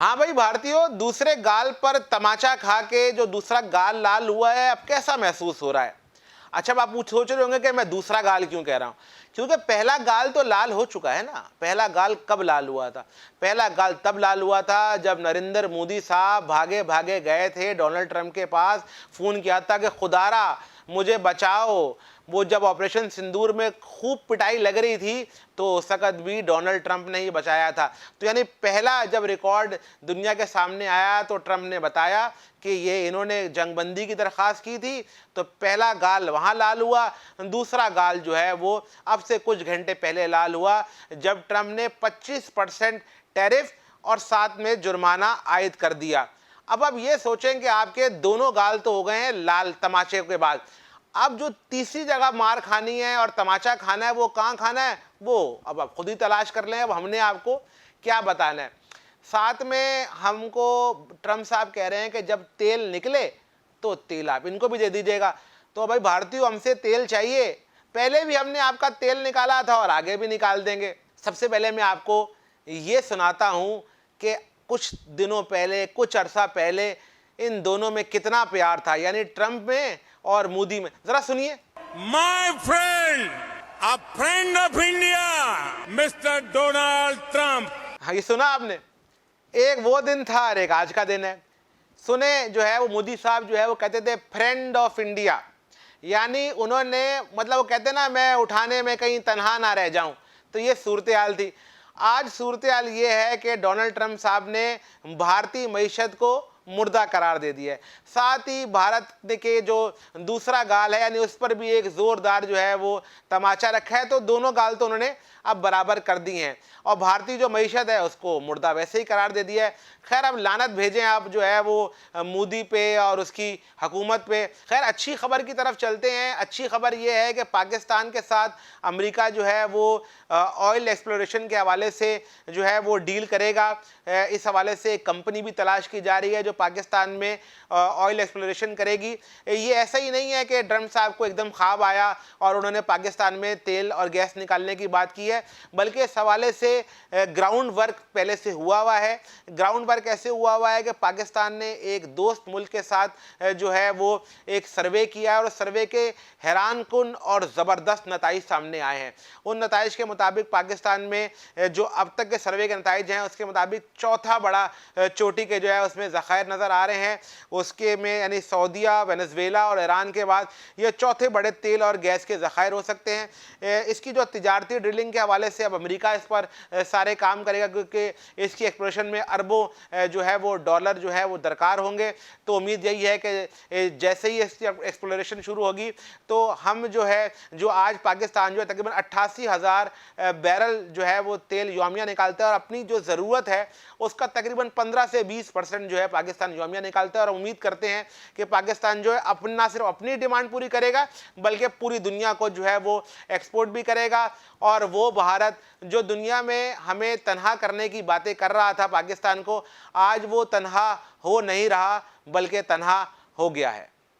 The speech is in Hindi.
हाँ भाई भारतीयों, दूसरे गाल पर तमाचा खा के जो दूसरा गाल लाल हुआ है, अब कैसा महसूस हो रहा है? अच्छा, अब आप सोच रहे होंगे कि मैं दूसरा गाल क्यों कह रहा हूं। क्योंकि पहला गाल तो लाल हो चुका है ना। पहला गाल कब लाल हुआ था? पहला गाल तब लाल हुआ था जब नरेंद्र मोदी साहब भागे भागे गए थे डोनाल्ड ट्रंप के पास, फोन किया था कि खुदारा मुझे बचाओ। वो जब ऑपरेशन सिंदूर में खूब पिटाई लग रही थी तो उस वक़्त भी डोनाल्ड ट्रंप ने ही बचाया था। तो यानी पहला जब रिकॉर्ड दुनिया के सामने आया तो ट्रंप ने बताया कि ये इन्होंने जंगबंदी की दरख्वास्त की थी, तो पहला गाल वहाँ लाल हुआ। दूसरा गाल जो है वो अब से कुछ घंटे पहले लाल हुआ जब ट्रंप ने 25% टैरिफ और साथ में जुर्माना आयद कर दिया। अब आप ये सोचें कि आपके दोनों गाल तो हो गए हैं लाल तमाचे के बाद। अब जो तीसरी जगह मार खानी है और तमाचा खाना है, वो कहाँ खाना है, वो अब आप खुद ही तलाश कर लें। अब हमने आपको क्या बताना है। साथ में हमको ट्रम्प साहब कह रहे हैं कि जब तेल निकले तो तेल आप इनको भी दे दीजिएगा। तो भाई भारतीयों, हमसे तेल चाहिए। पहले भी हमने आपका तेल निकाला था और आगे भी निकाल देंगे। सबसे पहले मैं आपको ये सुनाता हूँ कि कुछ दिनों पहले, कुछ अरसा पहले इन दोनों में कितना प्यार था, यानी ट्रंप में और मोदी में। जरा सुनिए। My friend, a friend of India, mister Donald Trump. हाँ, ये सुना आपने। एक वो दिन था और एक आज का दिन है। सुने जो है वो मोदी साहब जो है वो कहते थे फ्रेंड ऑफ इंडिया, यानी उन्होंने मतलब वो कहते ना मैं उठाने में कहीं तनहा ना रह जाऊं। तो ये सूरत हाल थी। आज सूरत हाल ये है कि डोनाल्ड ट्रंप साहब ने भारतीय मईशत को मुर्दा करार दे दिया है। साथ ही भारत के जो दूसरा गाल है यानी उस पर भी एक जोरदार जो है वो तमाचा रखा है। तो दोनों गाल तो उन्होंने अब बराबर कर दी हैं और भारतीय जो मईशत है उसको मुर्दा वैसे ही करार दे दिया है। खैर, अब लानत भेजें आप जो है वो मोदी पे और उसकी हुकूमत पे। खैर, अच्छी खबर की तरफ चलते हैं। अच्छी खबर ये है कि पाकिस्तान के साथ अमेरिका जो है वो ऑयल एक्सप्लोरेशन के हवाले से जो है वो डील करेगा। इस हवाले से एक कंपनी भी तलाश की जा रही है जो पाकिस्तान में ऑयल एक्सप्लोरेशन करेगी। ये ऐसा ही नहीं है कि ट्रंप साहब को एकदम ख्वाब आया और उन्होंने पाकिस्तान में तेल और गैस निकालने की बात की है, बल्कि इस हवाले से ग्राउंड वर्क पहले से हुआ है। ग्राउंड वर्क ऐसे हुआ है कि पाकिस्तान ने एक दोस्त मुल्क के साथ जो है वो एक सर्वे किया है और सर्वे के हैरान कुन और ज़बरदस्त नताइज सामने आए हैं। उन नताइज के मुताबिक पाकिस्तान में जो अब तक के सर्वे के नताइज हैं उसके मुताबिक चौथा बड़ा चोटी के जो है उसमें ज़खायर नज़र आ रहे हैं। उसके में यानी सऊदीया, वेनेजुएला और ईरान के बाद ये चौथे बड़े तेल और गैस के ज़खायर हो सकते हैं। इसकी जो तिजारती ड्रिलिंग के हवाले से अब अमेरिका इस पर सारे काम करेगा, क्योंकि इसकी एक्सप्लोरेशन में अरबों जो है वो डॉलर जो है वो दरकार होंगे। तो उम्मीद यही है कि जैसे ही इसकी एक्सप्लोरेशन शुरू होगी तो हम जो है जो आज पाकिस्तान जो है तकरीबन 88,000 बैरल जो है वो तेल यौमिया निकालता है और अपनी जो ज़रूरत है उसका तकरीबन 15 से 20% जो है पाकिस्तान यौमिया निकालता है। और उम्मीद करते हैं कि पाकिस्तान जो है अपना सिर्फ अपनी डिमांड पूरी करेगा बल्कि पूरी दुनिया को जो है वो एक्सपोर्ट भी करेगा। और वो भारत जो दुनिया में हमें तनहा करने की बातें कर रहा था पाकिस्तान को, आज वो तनहा हो नहीं रहा बल्कि तनहा हो गया है।